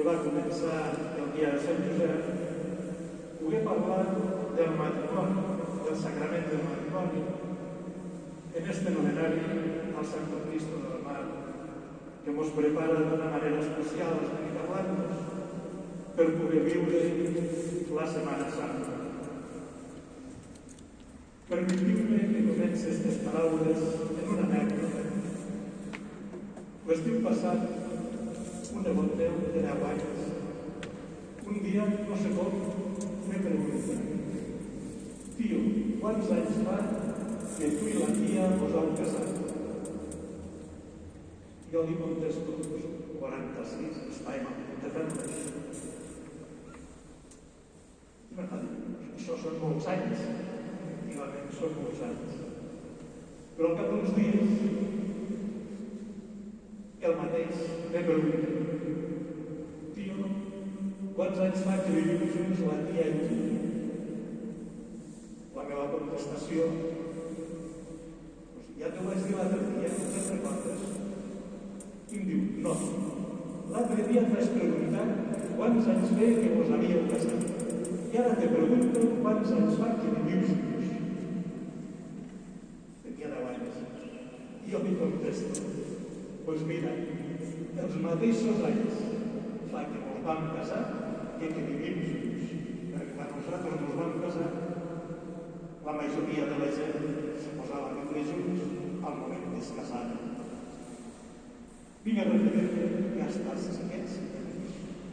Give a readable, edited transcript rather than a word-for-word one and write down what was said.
que va començar el dia de Sant Josep, poder parlar del matrimoni, del sacrament del matrimoni, en este nomenari al Santo Cristo del Mar, que ens prepara d'una manera especial als mediterranis per poder viure la Setmana Santa. Permetiu-me que comenci aquestes paraules en una anècdota. L'estiu passat, un nebot meu de 10 anys, un dia, no sé com, me pregunta: «Tio, quants anys fa que tu i la tia us heu casat?» Jo li contesto: 46, estàvem a punt de fer-ho. Això són molts anys, efectivament són molts anys. Però al cap d'uns dies, el mateix me pregunta: «Tio, quants anys fa que vivim junts la tia i tu?» La meva contestació: «Ja t'ho vaig dir l'altre dia, no te'n recordes?» I em diu: «No, l'altre dia et vaig preguntar quants anys feia que vos havíeu casat. I ara te pregunto quants anys fa que viviu junts». Tenia 10 anys. I jo li contesto: «Doncs mira, els mateixos anys fa que ens vam casar que vivim junts. Perquè quan nosaltres ens vam casar, la majoria de la gent se posava a viure junts al moment de es casar. Vinc a referir que ja estàs aquests